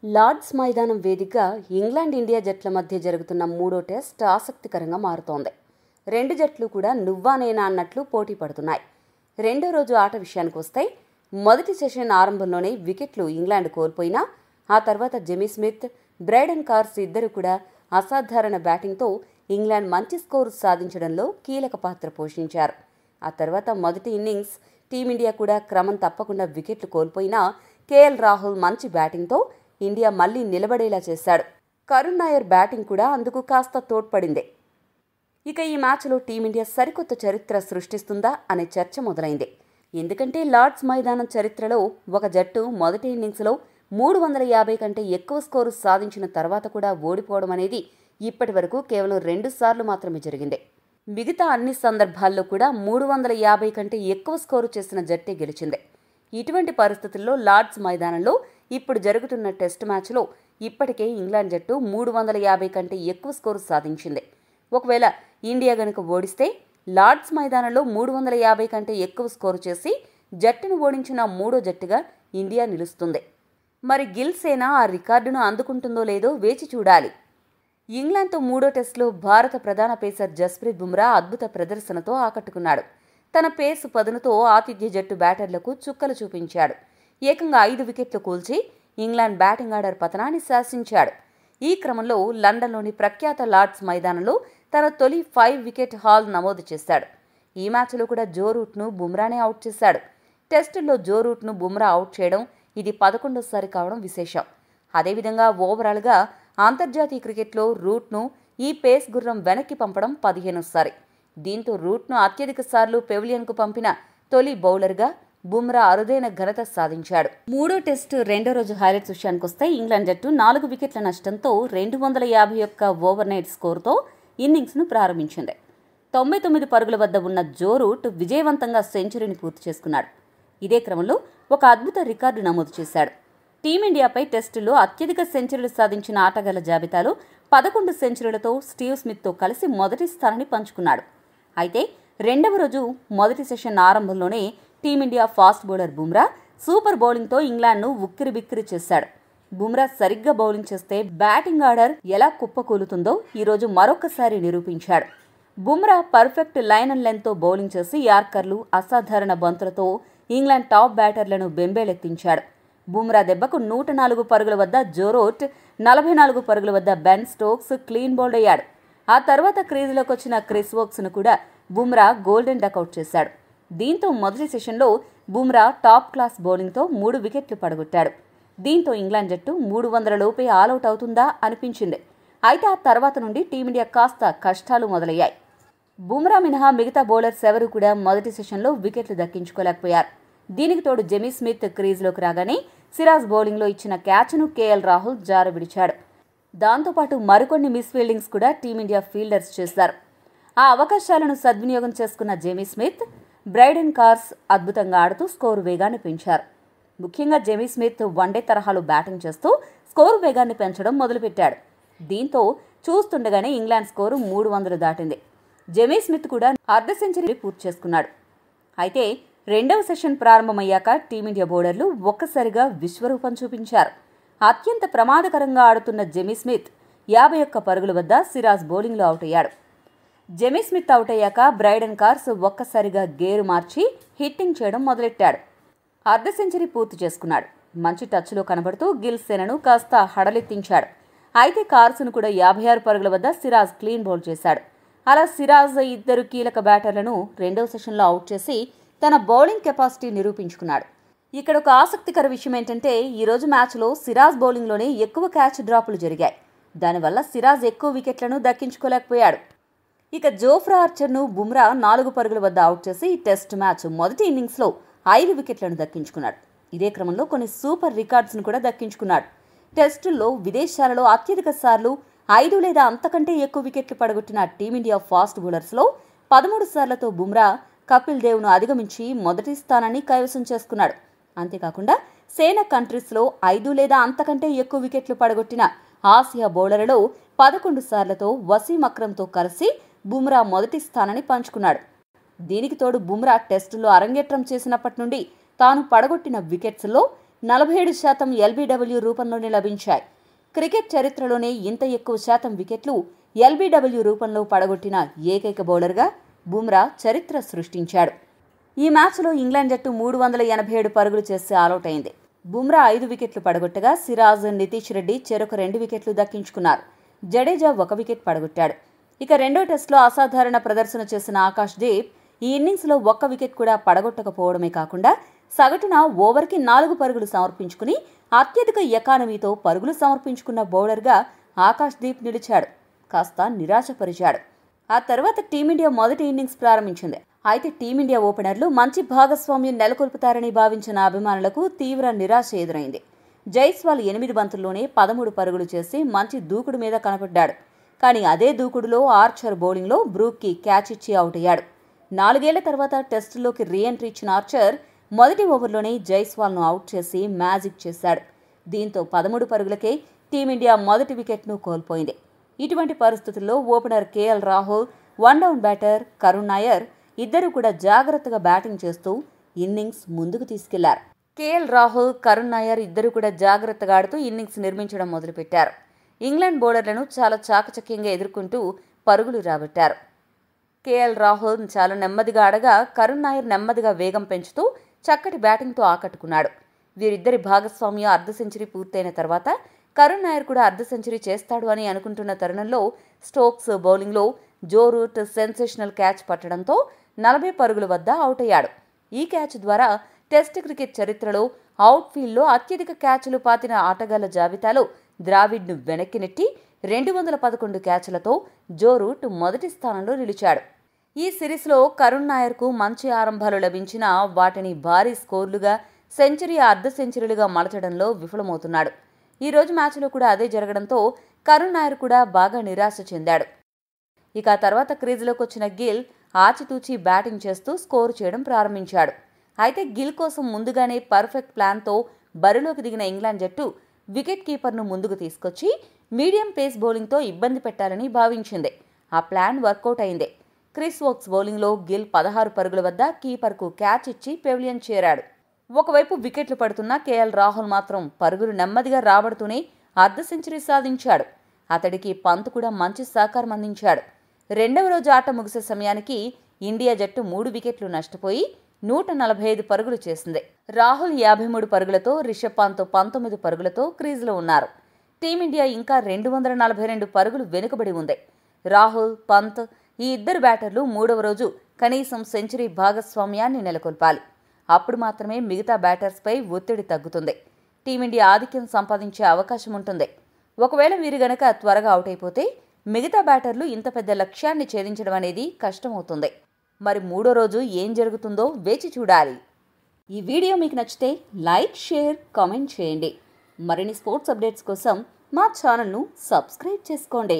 Lord's మైదానం వేదికగా England India జట్ల మధ్య జరుగుతున్న మూడో టెస్ట్ ఆసక్తికరంగా మారుతోంది. రెండు జట్లు కూడా నువ్వా నేనా అన్నట్లు పోటీ పడుతున్నాయి. రెండో రోజు ఆట విషయానికి వస్తే మొదటి సెషన్ ఆరంభంలోనే వికెట్లు ఇంగ్లాండ్ కోల్పోయినా ఆ తర్వాత జెమీ స్మిత్, బ్రైడెన్ కార్స్ ఇద్దరు కూడా అసాధారణ బ్యాటింగ్తో ఇంగ్లాండ్ మంచి స్కోరు సాధించడంలో కీలక పాత్ర పోషించారు. ఆ తర్వాత మొదటి ఇన్నింగ్స్ టీమిండియా కూడా క్రమం తప్పకుండా వికెట్లు కోల్పోయినా కేఎల్ రాహుల్ మంచి బ్యాటింగ్తో ఇండియా మళ్లీ నిలబడేలా చేశాడు. కరుణ్ నాయర్ బ్యాటింగ్ కూడా అందుకు కాస్త తోడ్పడింది. ఇక ఈ మ్యాచ్లో టీమిండియా సరికొత్త చరిత్ర సృష్టిస్తుందా అనే చర్చ మొదలైంది. ఎందుకంటే లార్డ్స్ మైదానం చరిత్రలో ఒక జట్టు మొదటి ఇన్నింగ్స్లో 350 కంటే ఎక్కువ స్కోరు సాధించిన తర్వాత కూడా ఓడిపోవడం అనేది ఇప్పటి వరకు కేవలం 2 సార్లు మాత్రమే జరిగింది. మిగతా అన్ని సందర్భాల్లో కూడా 350 కంటే ఎక్కువ స్కోరు చేసిన జట్టే గెలిచింది. ఇటువంటి పరిస్థితుల్లో లార్డ్స్ మైదానంలో ఇప్పుడు జరుగుతున్న టెస్ట్ మ్యాచ్లో ఇప్పటికే ఇంగ్లాండ్ జట్టు 350 కంటే ఎక్కువ స్కోరు సాధించింది. ఒకవేళ ఇండియా గనుక ఓడిస్తే లార్డ్స్ మైదానంలో 350 కంటే ఎక్కువ స్కోరు చేసి జట్టును ఓడించిన మూడో జట్టుగా ఇండియా నిలుస్తుంది. మరి గిల్ సేన ఆ రికార్డును అందుకుంటుందో లేదో వేచి చూడాలి. ఇంగ్లాండ్తో మూడో టెస్టులో భారత ప్రధాన పేసర్ జస్ప్రీత్ బుమ్రా అద్భుత ప్రదర్శనతో ఆకట్టుకున్నాడు. తన పేసు పదునుతో ఆతిథ్య జట్టు బ్యాటర్లకు చుక్కలు చూపించాడు. ఏకంగా 5 వికెట్లు కూల్చి ఇంగ్లాండ్ బ్యాటింగ్ ఆర్డర్ పతనాన్ని శాసించాడు. ఈ క్రమంలో లండన్లోని ప్రఖ్యాత లార్డ్స్ మైదానంలో తన తొలి 5 వికెట్ హాల్ నమోదు చేశాడు. ఈ మ్యాచ్లో కూడా జో రూట్ను బుమ్రానే అవుట్ చేశాడు. టెస్టుల్లో జో రూట్ను బుమ్రా అవుట్ చేయడం ఇది 11వ కావడం విశేషం. అదేవిధంగా ఓవరాల్గా అంతర్జాతీయ క్రికెట్లో రూట్ను ఈ పేస్ గుర్రం వెనక్కి పంపడం 15వ. దీంతో రూట్ను అత్యధిక సార్లు పెవిలియన్కు పంపిన తొలి బౌలర్గా బుమ్రా అరుదైన ఘనత సాధించాడు. మూడో టెస్టు రెండో రోజు హైలైట్స్ విషయానికి వస్తే ఇంగ్లాండ్ జట్టు 4 వికెట్ల నష్టంతో 251 ఓవర్నైట్ స్కోరుతో ఇన్నింగ్స్ను ప్రారంభించింది. 99 పరుగుల వద్ద ఉన్న జో రూట్ విజయవంతంగా సెంచరీని పూర్తి చేసుకున్నాడు. ఇదే క్రమంలో ఒక అద్భుత రికార్డు నమోదు చేశాడు. టీమిండియాపై టెస్టులో అత్యధిక సెంచరీలు సాధించిన ఆటగాళ్ల జాబితాలో 11 సెంచరీలతో స్టీవ్ స్మిత్తో కలిసి మొదటి స్థానాన్ని పంచుకున్నాడు. అయితే రెండవ రోజు మొదటి సెషన్ ఆరంభంలోనే team India fast bowler Bumrah super బౌలింగ్తో ఇంగ్లాండ్ను ఉక్కిరిబిక్కిరి చేశాడు. బుమ్రా సరిగ్గా బౌలింగ్ చేస్తే బ్యాటింగ్ ఆర్డర్ ఎలా కుప్పకూలుతుందో ఈరోజు మరొకసారి నిరూపించాడు. బుమ్రా పర్ఫెక్ట్ లైన్ అండ్ లెంత్తో బౌలింగ్ చేసి యార్కర్లు, అసాధారణ బంతులతో ఇంగ్లాండ్ టాప్ బ్యాటర్లను బెంబేలెత్తించాడు. బుమ్రా దెబ్బకు 104 పరుగుల వద్ద జో రూట్, 44 పరుగుల వద్ద బెన్ స్టోక్స్ క్లీన్ బౌల్డ్ అయ్యాడు. ఆ తర్వాత క్రీజులోకి వచ్చిన క్రిస్ వోక్స్ను కూడా బుమ్రా గోల్డెన్ డకౌట్ చేశాడు. దీంతో మొదటి సెషన్లో బుమ్రా టాప్ క్లాస్ బౌలింగ్తో 3 వికెట్లు పడగొట్టాడు. దీంతో ఇంగ్లాండ్ జట్టు 300 లోపే ఆలౌట్ అవుతుందా అనిపించింది. అయితే ఆ తర్వాత నుండి టీమిండియా కాస్త కష్టాలు మొదలయ్యాయి. బుమ్రా మినహా మిగతా బౌలర్స్ ఎవరూ కూడా మొదటి సెషన్లో వికెట్లు దక్కించుకోలేకపోయారు. దీనికి తోడు జెమీ స్మిత్ క్రీజ్లోకి రాగానే సిరాజ్ బౌలింగ్లో ఇచ్చిన క్యాచ్ను కేఎల్ రాహుల్ జార విడిచాడు. దాంతోపాటు మరికొన్ని మిస్ ఫీల్డింగ్స్ కూడా టీమిండియా ఫీల్డర్స్ చేశారు. ఆ అవకాశాలను సద్వినియోగం చేసుకున్న జెమీ స్మిత్, బ్రైడెన్ కార్స్ అద్భుతంగా ఆడుతూ స్కోరు వేగాన్ని పెంచారు. ముఖ్యంగా జెమీ స్మిత్ వన్డే తరహాలో బ్యాటింగ్ చేస్తూ స్కోరు వేగాన్ని పెంచడం మొదలుపెట్టాడు. దీంతో చూస్తుండగానే ఇంగ్లాండ్ స్కోరు 300 దాటింది. జెమీ స్మిత్ కూడా అర్ధ సెంచరీ పూర్తి చేసుకున్నాడు. అయితే రెండవ సెషన్ ప్రారంభమయ్యాక టీమిండియా బౌలర్లు ఒక్కసారిగా విశ్వరూపం చూపించారు. అత్యంత ప్రమాదకరంగా ఆడుతున్న జెమీ స్మిత్ 51 పరుగుల వద్ద సిరాజ్ బౌలింగ్లో అవుట్ అయ్యాడు. జెమీ స్మిత్ అవుట్ అయ్యాక బ్రైడెన్ కార్స్ ఒక్కసారిగా గేరు మార్చి హిట్టింగ్ చేయడం మొదలెట్టాడు. అర్ధ సెంచరీ పూర్తి చేసుకున్నాడు. మంచి టచ్లో కనబడుతూ గిల్ సేనను కాస్త హడలెత్తించాడు. అయితే కార్స్ను కూడా 56 పరుగుల వద్ద సిరాజ్ క్లీన్ బౌల్ చేశాడు. అలా సిరాజ్ ఇద్దరు కీలక బ్యాటర్లను రెండవ సెషన్లో అవుట్ చేసి తన బౌలింగ్ కెపాసిటీ నిరూపించుకున్నాడు. ఇక్కడ ఒక ఆసక్తికర విషయం ఏంటంటే ఈరోజు మ్యాచ్లో సిరాజ్ బౌలింగ్లోనే ఎక్కువ క్యాచ్ డ్రాపులు జరిగాయి. దానివల్ల సిరాజ్ ఎక్కువ వికెట్లను దక్కించుకోలేకపోయాడు. ఇక జోఫ్రా ఆర్చర్ను బుమ్రా 4 పరుగుల వద్ద అవుట్ చేసి టెస్ట్ మ్యాచ్ మొదటి ఇన్నింగ్స్లో 5 వికెట్లను దక్కించుకున్నాడు. ఇదే క్రమంలో కొన్ని సూపర్ రికార్డ్స్ను కూడా దక్కించుకున్నాడు. టెస్టుల్లో విదేశాలలో అత్యధిక సార్లు 5 లేదా అంతకంటే ఎక్కువ వికెట్లు పడగొట్టిన టీమిండియా ఫాస్ట్ బౌలర్స్లో 13 సార్లతో బుమ్రా కపిల్ దేవ్ను అధిగమించి మొదటి స్థానాన్ని కైవసం చేసుకున్నాడు. అంతేకాకుండా సేన కంట్రీస్లో 5 లేదా అంతకంటే ఎక్కువ వికెట్లు పడగొట్టిన ఆసియా బౌలర్లలో 11 సార్లతో వసీం అక్రమ్తో కలిసి బుమ్రా మొదటి స్థానాన్ని పంచుకున్నాడు. దీనికి తోడు బుమ్రా టెస్టులో అరంగేట్రం చేసినప్పటి నుండి తాను పడగొట్టిన వికెట్స్లో 47% ఎల్బీడబ్ల్యూ రూపంలోనే లభించాయి. క్రికెట్ చరిత్రలోనే ఇంత ఎక్కువ శాతం వికెట్లు ఎల్బీడబ్ల్యూ రూపంలో పడగొట్టిన ఏకైక బౌలర్గా బుమ్రా చరిత్ర సృష్టించాడు. ఈ మ్యాచ్లో ఇంగ్లాండ్ జట్టు 387 పరుగులు చేసి ఆలౌట్ అయింది. బుమ్రా 5 వికెట్లు పడగొట్టగా సిరాజ్, నితీష్ రెడ్డి చెరొక 2 వికెట్లు దక్కించుకున్నారు. జడేజా 1 వికెట్ పడగొట్టాడు. ఇక రెండో టెస్టులో అసాధారణ ప్రదర్శన చేసిన ఆకాష్ దీప్ ఈ ఇన్నింగ్స్లో 1 వికెట్ కూడా పడగొట్టకపోవడమే కాకుండా సగటున ఓవర్కి 4 పరుగులు సమర్పించుకుని అత్యధిక ఎకానమీతో పరుగులు సమర్పించుకున్న బౌలర్గా ఆకాష్ దీప్ నిలిచాడు. కాస్త నిరాశపరిచాడు. ఆ తర్వాత టీమిండియా మొదటి ఇన్నింగ్స్ ప్రారంభించింది. అయితే టీమిండియా ఓపెనర్లు మంచి భాగస్వామ్యం నెలకొల్పుతారని భావించిన అభిమానులకు తీవ్ర నిరాశ ఎదురైంది. జైస్వాల్ 8 బంతుల్లోనే 13 పరుగులు చేసి మంచి దూకుడు మీద కనపడ్డాడు. కానీ అదే దూకుడులో ఆర్చర్ బౌలింగ్లో బ్రూక్కి క్యాచ్ ఇచ్చి అవుట్ అయ్యాడు. 4 ఏళ్ల తర్వాత టెస్టులోకి రీఎంట్రీ ఇచ్చిన ఆర్చర్ మొదటి ఓవర్లోనే జైస్వాల్ను అవుట్ చేసి మ్యాజిక్ చేశాడు. దీంతో 13 పరుగులకే టీమిండియా మొదటి వికెట్ను కోల్పోయింది. ఇటువంటి పరిస్థితుల్లో opener KL Rahul, 1 down batter Karun Nair ఇద్దరు కూడా జాగ్రత్తగా బ్యాటింగ్ చేస్తూ ఇన్నింగ్స్ ముందుకు తీసుకెళ్లారు. కేఎల్ రాహుల్, కరుణ్ నాయర్ ఇద్దరు కూడా జాగ్రత్తగా ఆడుతూ ఇన్నింగ్స్ నిర్మించడం మొదలుపెట్టారు. ఇంగ్లాండ్ బౌలర్లను చాలా చాకచక్యంగా ఎదుర్కొంటూ పరుగులు రాబట్టారు. కేఎల్ రాహుల్ చాలా నెమ్మదిగా ఆడగా కరుణ్ నాయర్ నెమ్మదిగా వేగం పెంచుతూ చక్కటి బ్యాటింగ్తో ఆకట్టుకున్నాడు. వీరిద్దరి భాగస్వామ్య అర్ధ సెంచరీ పూర్తయిన తర్వాత కరుణ్ నాయర్ కూడా అర్ధ సెంచరీ చేస్తాడు అని అనుకుంటున్న తరుణంలో స్టోక్స్ బౌలింగ్లో జో రూట్ సెన్సేషనల్ క్యాచ్ పట్టడంతో 40 పరుగుల వద్ద అవుట్ అయ్యాడు. ఈ క్యాచ్ ద్వారా టెస్ట్ క్రికెట్ చరిత్రలో అవుట్ఫీల్డ్లో అత్యధిక క్యాచ్లు పాతిన ఆటగాళ్ల జాబితాలో ద్రావిడ్ను వెనక్కి నెట్టి 211 క్యాచ్లతో జో రూట్ మొదటి స్థానంలో నిలిచాడు. ఈ సిరీస్లో కరుణ్ నాయర్కు మంచి ఆరంభాలు లభించినా వాటిని భారీ స్కోర్లుగా, సెంచరీ, అర్ధ సెంచరీలుగా మలచడంలో విఫలమవుతున్నాడు. ఈ రోజు మ్యాచ్లో కూడా అదే జరగడంతో కరుణ్ నాయర్ కూడా బాగా నిరాశ చెందాడు. ఇక తర్వాత క్రీజులోకి వచ్చిన గిల్ ఆచితూచి బ్యాటింగ్ చేస్తూ స్కోరు చేయడం ప్రారంభించాడు. అయితే గిల్ కోసం ముందుగానే పర్ఫెక్ట్ ప్లాన్తో బరిలోకి దిగిన ఇంగ్లాండ్ జట్టు వికెట్ కీపర్ను ముందుకు తీసుకొచ్చి మీడియం పేస్ బౌలింగ్తో ఇబ్బంది పెట్టాలని భావించింది. ఆ ప్లాన్ వర్కౌట్ అయింది. క్రిస్ వోక్స్ బౌలింగ్లో గిల్ 16 పరుగుల వద్ద కీపర్కు క్యాచ్ ఇచ్చి పెవిలియన్ చేరాడు. ఒకవైపు వికెట్లు పడుతున్న కేఎల్ రాహుల్ మాత్రం పరుగులు నెమ్మదిగా రాబడుతూనే అర్ధ సెంచరీ సాధించాడు. అతడికి పంత్ కూడా మంచి సహకారం అందించాడు. రెండవ రోజు ఆట ముగిసే సమయానికి ఇండియా జట్టు 3 వికెట్లు నష్టపోయి 145 పరుగులు చేసింది. రాహుల్ 53 పరుగులతో, రిషబ్ పంత్ 19 పరుగులతో క్రీజులో ఉన్నారు. టీమిండియా ఇంకా 242 పరుగులు వెనుకబడి ఉంది. రాహుల్, పంత్ ఈ ఇద్దరు బ్యాటర్లు మూడవ రోజు కనీసం సెంచరీ భాగస్వామ్యాన్ని నెలకొల్పాలి. అప్పుడు మాత్రమే మిగతా బ్యాటర్స్పై ఒత్తిడి తగ్గుతుంది. టీమిండియా ఆధిక్యం సంపాదించే అవకాశం ఉంటుంది. ఒకవేళ వీరు గనక త్వరగా అవుట్ అయిపోతే మిగతా బ్యాటర్లు ఇంత పెద్ద లక్ష్యాన్ని ఛేదించడం అనేది కష్టమవుతుంది. మరి మూడో రోజు ఏం జరుగుతుందో వేచి చూడాలి. ఈ వీడియో మీకు నచ్చితే లైక్, షేర్, కామెంట్ చేయండి. మరిన్ని స్పోర్ట్స్ అప్డేట్స్ కోసం మా ఛానల్ను సబ్స్క్రైబ్ చేసుకోండి.